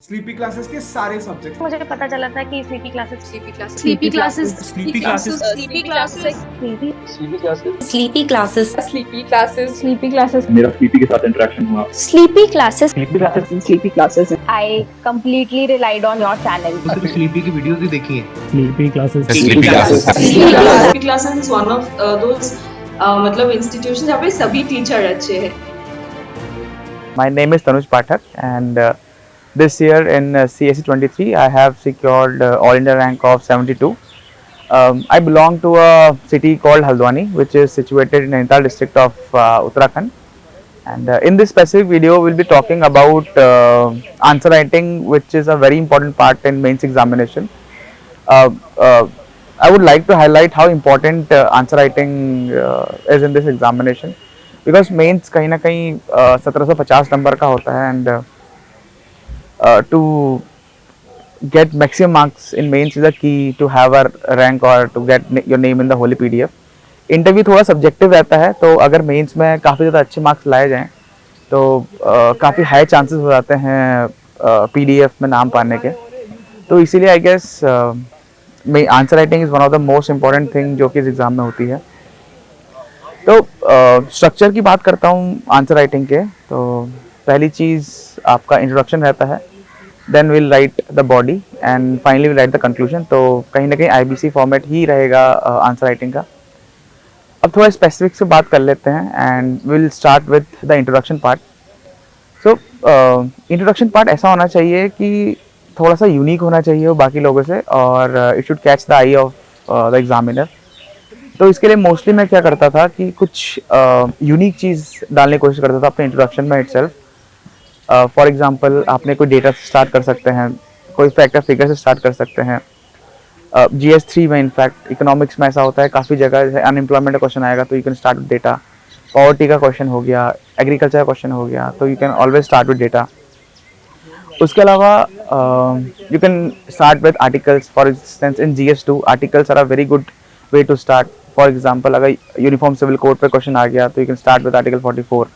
Sleepy classes के सारे subject मुझे पता चला था कि sleepy classes sleepy classes sleepy classes sleepy classes sleepy classes sleepy classes sleepy classes मेरा स्लीपी के साथ इंटरेक्शन हुआ। Sleepy classes sleepy classes I completely relied on your channel. Sleepy की वीडियोस भी देखी है। Sleepy classes sleepy classes is one of those मतलब institution जहाँ पे सभी टीचर अच्छे हैं। My name is Tanuj Pathak, and this year in CSE 23 I have secured All India rank of 72. I belong to a city called Haldwani, which is situated in Nainital district of Uttarakhand. And in this specific video, we'll be talking about answer writing, which is a very important part in mains examination. Uh, uh, I would like to highlight how important answer writing is in this examination. Because mains कहीं ना कहीं 1750 नंबर का होता है and to get maximum marks in mains is a key to have a rank और to get your name in the whole PDF. Interview थोड़ा subjective रहता है, तो अगर मेंस में काफ़ी ज़्यादा अच्छे मार्क्स लाए जाएं तो काफ़ी हाई चांसेस हो जाते हैं पीडीएफ में नाम पाने के. तो इसीलिए I guess answer writing is one of the most important thing जो कि इस एग्ज़ाम में होती है. तो स्ट्रक्चर की बात करता हूँ आंसर राइटिंग के. तो पहली चीज़ आपका इंट्रोडक्शन रहता है, then will write the body and finally will write the conclusion. तो कहीं ना कहीं आईबीसी फॉर्मेट ही रहेगा आंसर राइटिंग का. अब थोड़ा स्पेसिफिक से बात कर लेते हैं and will start with the introduction part. So introduction part ऐसा होना चाहिए कि थोड़ा सा यूनिक होना चाहिए वो बाकी लोगों से, और it should catch the I of the examiner. तो इसके लिए मोस्टली मैं क्या करता था कि कुछ यूनिक चीज़ डालने की कोशिश करता था अपने इंट्रोडक्शन में इटसेल्फ. फॉर एग्जांपल आपने कोई डेटा से स्टार्ट कर सकते हैं, कोई फैक्टर फिगर से स्टार्ट कर सकते हैं. GS3 में इनफैक्ट इकोनॉमिक्स में ऐसा होता है, काफ़ी जगह अनएम्प्लॉयमेंट का क्वेश्चन आएगा तो you can start with data. Poverty का क्वेश्चन हो गया, एग्रीकल्चर का क्वेश्चन हो गया, तो you can always start with data. उसके अलावा you can start with articles. For instance in GS2 articles are a very good way to start. For example अगर यूनिफॉर्म सिविल कोड पे क्वेश्चन आ गया तो you can start with article 44.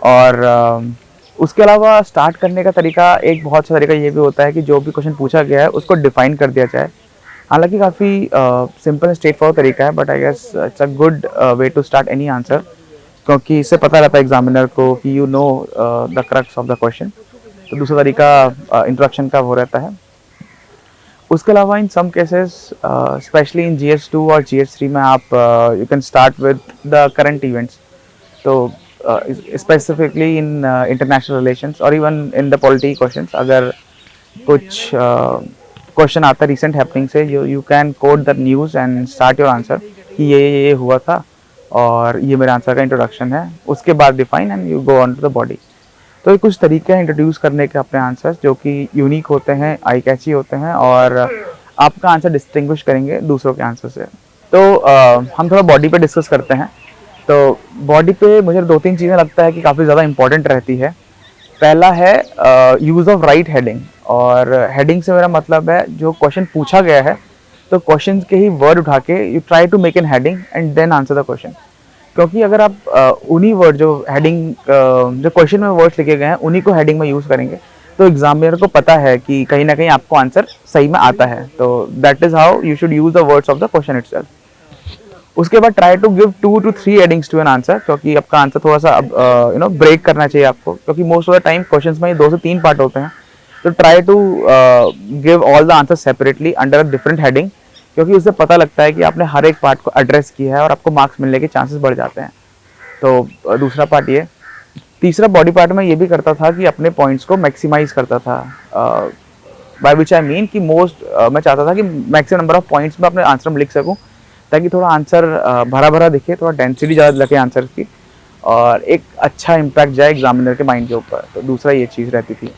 और उसके अलावा स्टार्ट करने का तरीका एक बहुत अच्छा तरीका ये भी होता है कि जो भी क्वेश्चन पूछा गया है उसको डिफाइन कर दिया जाए. हालांकि काफ़ी सिंपल एंड स्ट्रेट फॉरवर्ड तरीका है, but I guess it's a good way to start any answer, क्योंकि इससे पता रहता है एग्जामिनर को कि you know the crux of the question. तो दूसरा तरीका इंट्रोडक्शन का वो रहता है. उसके अलावा इन some cases specially in GS2 और GS3 में आप you can start with the current events. तो स्पेसिफिकली इन इंटरनेशनल रिलेशंस और even in the polity questions अगर कुछ क्वेश्चन आता है रिसेंट हैपनिंग से, you can coat the news and start your answer कि ये हुआ था और ये मेरे आंसर का इंट्रोडक्शन है. उसके बाद define and you go on to the body. तो ये कुछ तरीके हैं इंट्रोड्यूस करने के अपने आंसर्स जो कि यूनिक होते हैं, आई कैची होते हैं और आपका आंसर डिस्टिंग्विश करेंगे दूसरों के आंसर से. तो हम थोड़ा बॉडी पे डिस्कस करते हैं. तो बॉडी पे मुझे 2-3 चीज़ें लगता है कि काफ़ी ज़्यादा इंपॉर्टेंट रहती है. पहला है यूज़ ऑफ राइट हेडिंग. और हेडिंग से मेरा मतलब है जो क्वेश्चन पूछा गया है तो क्वेश्चन के ही वर्ड उठा के you try to make an heading and then answer the question. क्योंकि अगर आप उन्हीं वर्ड जो हेडिंग जो क्वेश्चन में वर्ड्स लिखे गए हैं उन्हीं को हेडिंग में यूज़ करेंगे तो एग्जामिनर को पता है कि कहीं ना कहीं आपको आंसर सही में आता है. तो that is how you should use the words of the question itself. उसके बाद try to give 2 to 3 headings to an answer, क्योंकि आपका आंसर थोड़ा सा ब्रेक करना चाहिए आपको, क्योंकि most of the time questions में 2 से 3 पार्ट होते हैं. तो try to give all the answer separately under a different heading, क्योंकि उससे पता लगता है कि आपने हर एक पार्ट को एड्रेस किया है और आपको मार्क्स मिलने के चांसेस बढ़ जाते हैं. तो दूसरा पार्ट ये. तीसरा बॉडी पार्ट में ये भी करता था कि अपने पॉइंट्स को मैक्सिमाइज करता था. बाय विच आई मीन कि मैं चाहता था कि मैक्सिमम नंबर ऑफ पॉइंट्स में अपने आंसर में लिख सकूं, ताकि थोड़ा आंसर भरा भरा दिखे, थोड़ा डेंसिटी ज़्यादा लगे आंसर की और एक अच्छा इम्पैक्ट जाए एग्जामिनर के माइंड के ऊपर. तो दूसरा ये चीज़ रहती थी.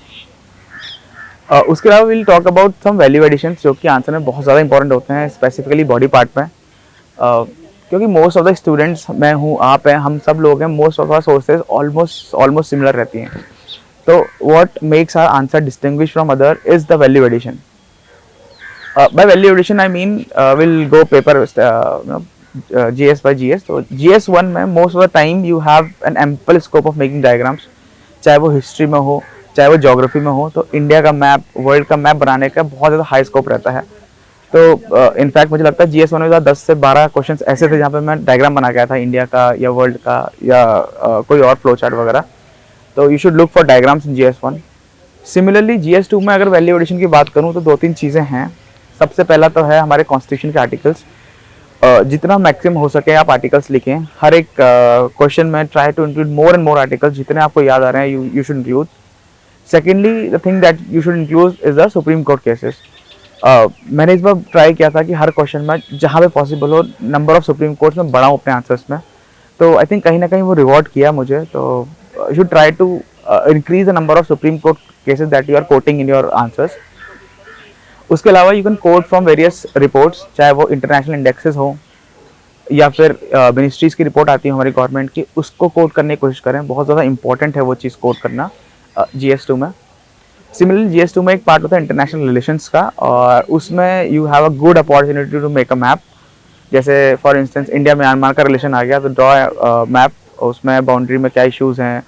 उसके अलावा will talk about some value additions जो कि आंसर में बहुत ज़्यादा इंपॉर्टेंट होते हैं, स्पेसिफिकली बॉडी पार्ट में. क्योंकि मोस्ट ऑफ द स्टूडेंट्स, मैं हूँ, आप हैं, हम सब लोग हैं, most of our sources almost similar रहती हैं. तो what makes our answer distinguish from other is the value addition. By value addition I mean will go paper GS by GS. तो GS1 में most of the time you have an ample scope of making diagrams, चाहे वो history में हो, चाहे वो geography में हो, तो इंडिया का मैप, वर्ल्ड का मैप बनाने का बहुत ज़्यादा हाई स्कोप रहता है। तो इनफैक्ट मुझे लगता है GS1 में 10 से 12 क्वेश्चंस ऐसे थे जहाँ पे मैं डायग्राम बना के आया था इंडिया का या वर्ल्ड का या कोई और फ्लो चार्ट वगैरह। तो you should look for diagrams in GS1। Similarly GS2 में अगर वैल्यू एडिशन की बात करूँ तो 2-3 चीज़ें हैं। सबसे पहला तो है हमारे कॉन्स्टिट्यूशन के आर्टिकल्स। जितना मैक्सिमम हो सके आप आर्टिकल्स लिखें। हर एक क्वेश्चन में try to include more and more articles, जितने आपको याद आ रहे हैं you should include. Secondly the thing that you should include is the supreme court cases. मैंने इस बार ट्राई किया था कि हर क्वेश्चन में जहाँ पे पॉसिबल हो नंबर ऑफ सुप्रीम कोर्ट्स में बढ़ाऊँ अपने आंसर्स में। तो आई थिंक कहीं ना कहीं वो रिवॉर्ड किया मुझे। तो you should try to increase the number of supreme court cases that you are quoting in your answers. उसके अलावा you can quote from various reports, चाहे वो इंटरनेशनल इंडेक्सेस हो या फिर मिनिस्ट्रीज की रिपोर्ट आती है हमारी गवर्नमेंट की, उसको कोट करने की कोशिश करें। बहुत ज़्यादा इंपॉर्टेंट है वो चीज़ कोट करना GS2 में। सिमिलरली GS2 में एक पार्ट होता है इंटरनेशनल रिलेशंस का, और उसमें you have a good opportunity to make a map. जैसे फॉर इंस्टेंस इंडिया म्यांमार का रिलेशन आ गया तो ड्रॉ मैप, उसमें बाउंड्री में क्या इश्यूज़ हैं,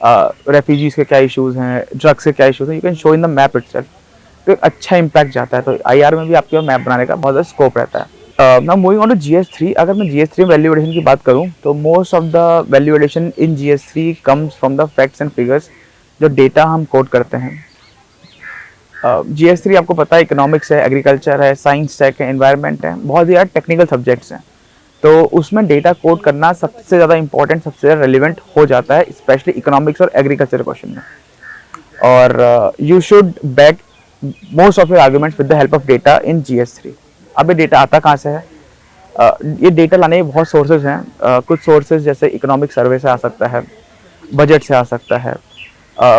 रेफ्यूजीज़ के क्या इश्यूज़ हैं, ड्रग्स के क्या इश्यूज़ हैं, you can show in the map itself. तो एक अच्छा इम्पैक्ट जाता है। तो IR में भी आपके मैप बनाने का बहुत ज़्यादा स्कोप रहता है। Now moving on to GS3। अगर मैं GS3 में वैल्यू एडिशन की बात करूं तो most of the value addition in GS3 comes from the facts and figures, जो डेटा हम कोट करते हैं। GS3 आपको पता है इकोनॉमिक्स है, एग्रीकल्चर है, साइंस टेक है, एनवायरनमेंट है, बहुत ज़्यादा टेक्निकल सब्जेक्ट्स हैं। तो उसमें डेटा कोट करना सबसे ज़्यादा इंपॉर्टेंट, सबसे ज़्यादा रेलिवेंट हो जाता है, स्पेशली इकोनॉमिक्स और एग्रीकल्चर क्वेश्चन में। और you should back most of your arguments with the help of data in GS3। अब ये डेटा आता कहाँ से है? ये डेटा लाने के बहुत सोर्सेज हैं। कुछ सोर्सेज जैसे इकोनॉमिक सर्वे से आ सकता है, बजट से आ सकता है,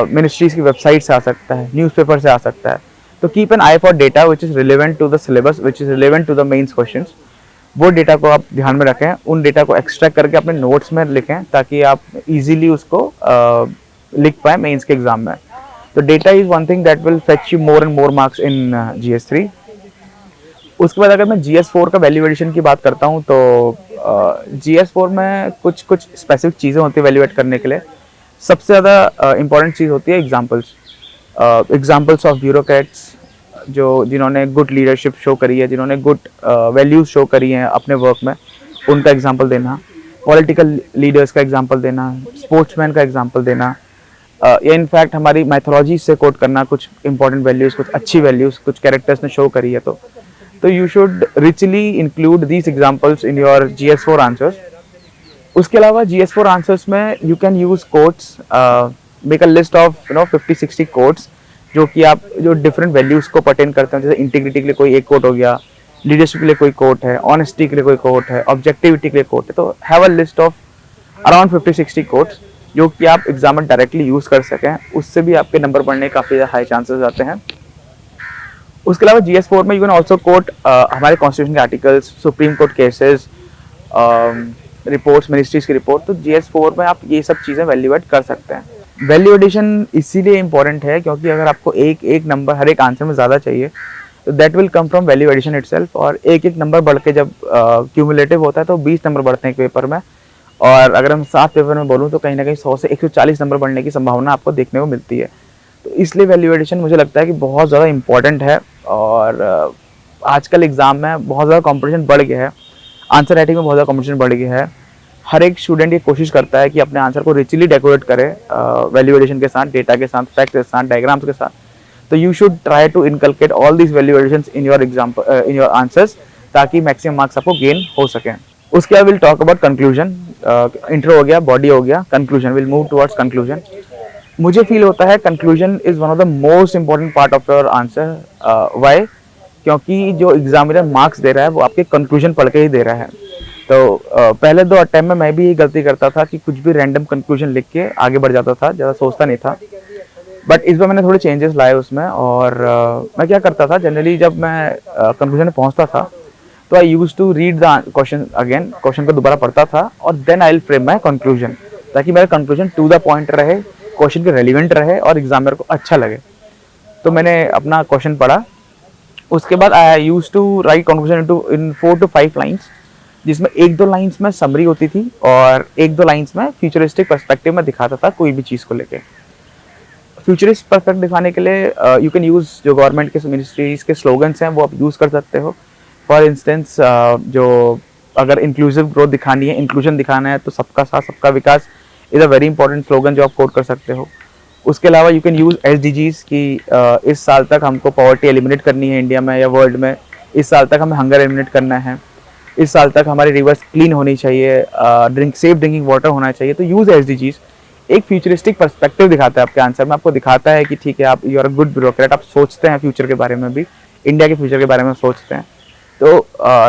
मिनिस्ट्रीज की वेबसाइट से आ सकता है, न्यूज़पेपर से आ सकता है। तो keep an eye for data which is relevant to the syllabus, which is relevant to the mains questions. वो डेटा को आप ध्यान में रखें, उन डेटा को एक्सट्रैक्ट करके अपने नोट्स में लिखें ताकि आप इजीली उसको लिख पाएँ मेंस के एग्जाम में। तो data is one thing that will fetch you more and more marks in GS3। उसके बाद अगर मैं GS4 का वैल्यू एडिशन की बात करता हूँ तो GS4 में कुछ स्पेसिफिक चीज़ें होती है वैल्यूएट करने के लिए। सबसे ज़्यादा इंपॉर्टेंट चीज़ होती है एग्जाम्पल्स ऑफ ब्यूरोक्रेट्स, जिन्होंने गुड लीडरशिप शो करी है, जिन्होंने गुड वैल्यूज शो करी हैं अपने वर्क में, उनका एग्जाम्पल देना, पॉलिटिकल लीडर्स का एग्जाम्पल देना, स्पोर्ट्समैन का एग्जाम्पल देना, या इनफैक्ट हमारी मैथोलॉजी से कोट करना कुछ इंपॉर्टेंट वैल्यूज़, कुछ अच्छी वैल्यूज़, कुछ कैरेक्टर्स ने शो करी है। तो you should richly include these examples in your GS4 answers. उसके अलावा GS4 आंसर्स में you can use quotes, make a list of 50-60 quotes जो डिफरेंट वैल्यूज़ को पर्टेन करते हैं। जैसे इंटीग्रिटी के लिए कोई एक कोट हो गया, लीडरशिप के लिए कोई कोट है, ऑनेस्टी के लिए कोई कोट है, ऑब्जेक्टिविटी के लिए कोट है। तो have a list of around 50-60 quotes जो कि आप एग्जाम में डायरेक्टली यूज़ कर सकें। उससे भी आपके नंबर बढ़ने के काफ़ी हाई चांसेस आते हैं। उसके अलावा GS4 में यू कैन ऑल्सो कोट हमारे कॉन्स्टिट्यूशन के articles, supreme court cases, reports, ministries की रिपोर्ट। तो GS4 में आप ये सब चीज़ें वैल्यूएट कर सकते हैं। वैल्यू एडिशन इसीलिए इंपॉर्टेंट है क्योंकि अगर आपको एक नंबर हर एक आंसर में ज़्यादा चाहिए तो that will come from value addition itself. और एक नंबर बढ़ के जब क्यूमुलेटिव होता है तो 20 नंबर बढ़ते हैं एक पेपर में, और अगर हम 7 पेपर में बोलूँ तो कहीं ना कहीं 100 से 140 नंबर बढ़ने की संभावना आपको देखने को मिलती है। तो इसलिए वैल्यू एडिशन मुझे लगता है कि बहुत ज़्यादा इंपॉर्टेंट है। और आजकल एग्ज़ाम में बहुत ज़्यादा कंपटीशन बढ़ गया है, आंसर राइटिंग में बहुत ज़्यादा कंपटीशन बढ़ गया है। हर एक स्टूडेंट ये कोशिश करता है कि अपने आंसर को रिचली डेकोरेट करे वैल्यू एडिशन के साथ, डेटा के साथ, फैक्ट के साथ, डायग्राम्स के साथ। तो you should try to inculcate all these value additions in your answers ताकि मैक्सिमम मार्क्स आपको गेन हो सकें। उसके बाद will talk about conclusion. Intro हो गया, बॉडी हो गया, conclusion, will move towards conclusion. मुझे फील होता है conclusion is one of the most important part of your answer. Why? क्योंकि जो एग्जामिनर मार्क्स दे रहा है वो आपके कंक्लूजन पढ़ के ही दे रहा है। तो पहले 2 अटेम्प्ट में मैं भी ये गलती करता था कि कुछ भी रैंडम कंक्लूजन लिख के आगे बढ़ जाता था, ज़्यादा सोचता नहीं था। बट इस बार मैंने थोड़े चेंजेस लाए उसमें। और मैं क्या करता था, जनरली जब मैं कंक्लूजन में पहुंचता था तो I use to read the question again, question को दोबारा पढ़ता था और then I will frame my conclusion, ताकि मेरा कंक्लूजन टू द पॉइंट रहे, क्वेश्चन के रेलिवेंट रहे और एग्जामिनर को अच्छा लगे। तो मैंने अपना क्वेश्चन पढ़ा, उसके बाद I use to write conclusion in 4 to 5 lines, जिसमें 1-2 लाइन्स में समरी होती थी और 1-2 लाइन्स में फ्यूचरिस्टिक पर्सपेक्टिव में दिखाता था कोई भी चीज़ को लेके। फ्यूचरिस्ट परफेक्ट दिखाने के लिए यू कैन यूज़ जो गवर्नमेंट के मिनिस्ट्रीज के स्लोगन्स हैं वो आप यूज़ कर सकते हो. फॉर इंस्टेंस जो अगर इंक्लूसिव ग्रोथ दिखानी है, इंक्लूजन दिखाना है, तो सबका साथ सबका विकास is a very important slogan जो आप कोट कर सकते हो. उसके अलावा यू कैन यूज़ SDGs की इस साल तक हमको पॉवर्टी एलिमिनेट करनी है इंडिया में या वर्ल्ड में, इस साल तक हमें हंगर एलिमिनेट करना है, इस साल तक हमारी रिवर्स क्लीन होनी चाहिए, सेफ ड्रिंकिंग वाटर होना चाहिए. तो यूज़ SDGs. एक फ्यूचरिस्टिक पर्सपेक्टिव दिखाता है आपके आंसर में, आपको दिखाता है कि ठीक है आप you are a good bureaucrat, आप सोचते हैं फ्यूचर के बारे में भी, इंडिया के फ्यूचर के बारे में सोचते हैं. तो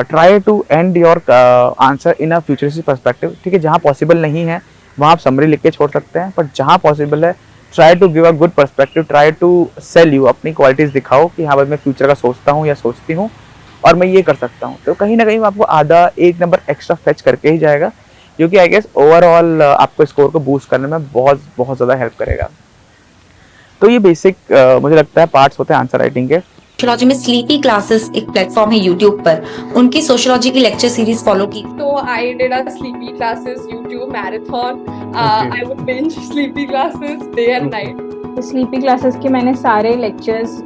try to end your answer in a futuristic perspective. ठीक है, जहाँ पॉसिबल नहीं है वहाँ आप समरी लिख के छोड़ सकते हैं, बट जहाँ पॉसिबल है try to give a good perspective, try to sell you, अपनी क्वालिटीज़ दिखाओ कि हाँ भाई मैं फ्यूचर का सोचता हूँ या सोचती हूँ और मैं ये कर सकता हूँ. तो कहीं ना कहीं आपको आधा एक नंबर एक्स्ट्रा फेच करके ही जाएगा, जो कि आई गेस ओवरऑल आपको स्कोर को बूस्ट करने में बहुत बहुत ज़्यादा हेल्प करेगा. तो ये बेसिक मुझे लगता है पार्ट्स होते हैं आंसर राइटिंग के. सोशियोलॉजी में स्लीपी क्लासेस एक प्लेटफॉर्म है यूट्यूब पर, उनकी सोशियोलॉजी की लेक्चर सीरीज फॉलो की. So I did a sleepy classes YouTube marathon. I would binge sleepy classes day and night. Sleepy classes के मैंने सारे लेक्चर्स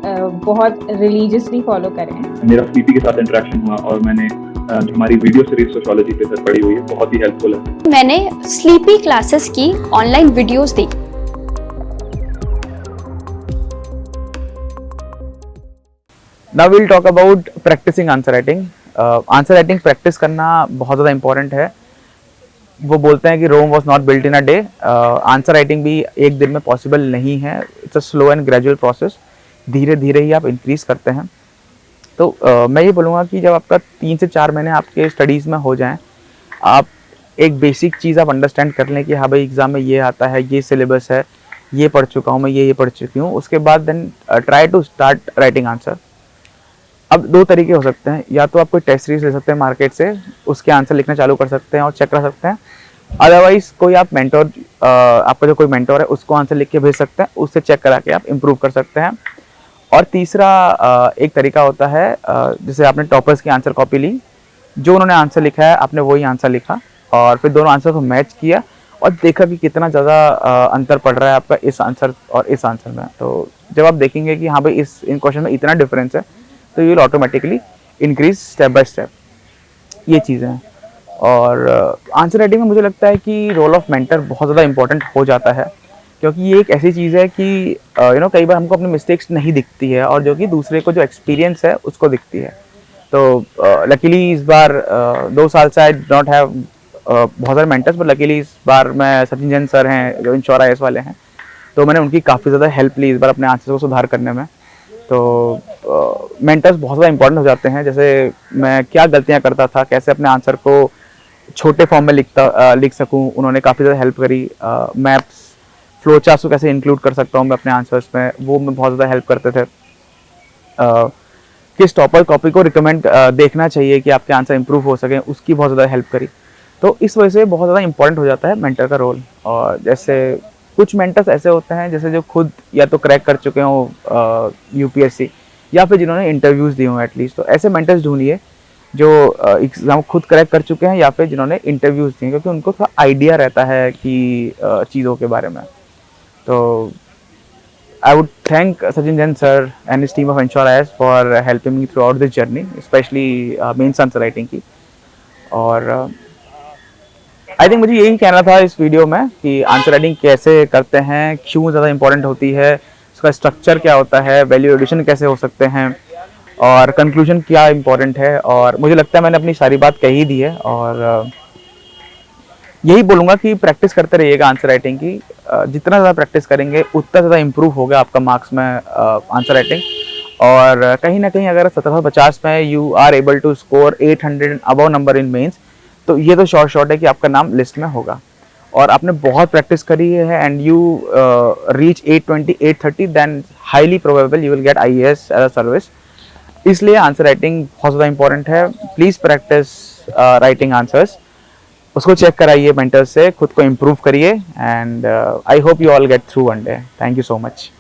बहुत रिलीजियसली फॉलो करे हैं. मेरा स्लीपी के साथ इंटरेक्शन हुआ और मैंने जो हमारी वीडियो सीरीज सोशियोलॉजी पे सर पड़ी हुई है बहुत ही हेल्पफुल है. मैंने स्लीपी क्लासेस की ऑनलाइन वीडियोस देखी. Now we'll talk about practicing answer writing. Answer writing practice करना बहुत ज़्यादा इंपॉर्टेंट है. वो बोलते हैं कि Rome was not built in a day. Answer writing भी एक दिन में पॉसिबल नहीं है. It's a slow and gradual process. धीरे धीरे ही आप इंक्रीज करते हैं. तो मैं ये बोलूँगा कि जब आपका 3 से 4 महीने आपके स्टडीज़ में हो जाएं, आप एक बेसिक चीज़ आप अंडरस्टैंड कर लें कि हाँ भाई एग्ज़ाम में ये आता है, ये सिलेबस है, ये पढ़ चुका हूँ मैं, ये पढ़ चुकी हूँ. उसके बाद then try to start writing answer. अब 2 तरीके हो सकते हैं, या तो आप कोई टेस्ट सीरीज ले सकते हैं मार्केट से, उसके आंसर लिखना चालू कर सकते हैं और चेक कर सकते हैं. अदरवाइज कोई आप मेंटोर, आपका जो कोई मेंटोर है उसको आंसर लिख के भेज सकते हैं, उससे चेक करा के आप इम्प्रूव कर सकते हैं. और तीसरा एक तरीका होता है, जैसे आपने टॉपर्स की आंसर कॉपी ली, जो उन्होंने आंसर लिखा है आपने वही आंसर लिखा और फिर दोनों आंसर को मैच किया और देखा कि कितना ज़्यादा अंतर पड़ रहा है आपका इस आंसर और इस आंसर में. तो जब आप देखेंगे कि हाँ भाई इन क्वेश्चन में इतना डिफरेंस है, तो you will automatically increase step by step. ये चीज़ें हैं. और आंसर राइटिंग में मुझे लगता है कि रोल ऑफ मेंटर बहुत ज़्यादा इंपॉर्टेंट हो जाता है, क्योंकि ये एक ऐसी चीज़ है कि कई बार हमको अपनी मिस्टेक्स नहीं दिखती है और जो कि दूसरे को जो एक्सपीरियंस है उसको दिखती है. तो लकीली इस बार 2 साल से आई डोंट हैव बहुत सारे मेंटर्स, बट लकीली इस बार मैं सचिन जैन सर हैं जो इंश्योर IAS वाले हैं, तो मैंने उनकी काफ़ी ज़्यादा हेल्प ली इस बार अपने आंसर को सुधार करने में. तो मेंटर्स बहुत ज़्यादा इंपॉर्टेंट हो जाते हैं. जैसे मैं क्या गलतियां करता था, कैसे अपने आंसर को छोटे फॉर्म में लिख सकूं, उन्होंने काफ़ी ज़्यादा हेल्प करी. मैप्स, फ्लो चार्ट्स को कैसे इंक्लूड कर सकता हूं मैं अपने आंसर्स में, वो मैं बहुत ज़्यादा हेल्प करते थे. किस टॉपर कॉपी को रिकमेंड देखना चाहिए कि आपके आंसर इंप्रूव हो सकें, उसकी बहुत ज़्यादा हेल्प करी. तो इस वजह से बहुत ज़्यादा इंपॉर्टेंट हो जाता है मेंटर का रोल. और जैसे कुछ मेंटर्स ऐसे होते हैं जैसे जो खुद या तो क्रैक कर चुके हों UPSC या फिर जिन्होंने इंटरव्यूज़ दिए हों एटलीस्ट. तो ऐसे मेंटर्स ढूंढिए जो एग्ज़ाम खुद क्रैक कर चुके हैं या फिर जिन्होंने इंटरव्यूज़ दिए, क्योंकि उनको थोड़ा आइडिया रहता है कि चीज़ों के बारे में. तो I would thank Sachin Jain sir and his team of ensure IAS for helping me throughout this journey, specially mains answer writing की. और आई थिंक मुझे यही कहना था इस वीडियो में कि आंसर राइटिंग कैसे करते हैं, क्यों ज़्यादा इंपॉर्टेंट होती है, उसका स्ट्रक्चर क्या होता है, वैल्यू एडिशन कैसे हो सकते हैं और कंक्लूजन क्या इंपॉर्टेंट है. और मुझे लगता है मैंने अपनी सारी बात कही दी है. और यही बोलूँगा कि प्रैक्टिस करते रहिएगा आंसर राइटिंग की. जितना ज़्यादा प्रैक्टिस करेंगे उतना ज़्यादा इम्प्रूव होगा आपका मार्क्स में आंसर राइटिंग. और कहीं ना कहीं अगर 1750 में you are able to score 800 above number in mains, तो ये तो शॉर्ट है कि आपका नाम लिस्ट में होगा. और आपने बहुत प्रैक्टिस करी है and you reach 820 830, then highly probable you will get IAS as a service. इसलिए आंसर राइटिंग बहुत ज़्यादा इंपॉर्टेंट है. प्लीज़ प्रैक्टिस राइटिंग आंसर्स, उसको चेक कराइए मेंटर्स से, खुद को इम्प्रूव करिए. And I hope you all get through one day. Thank you so much.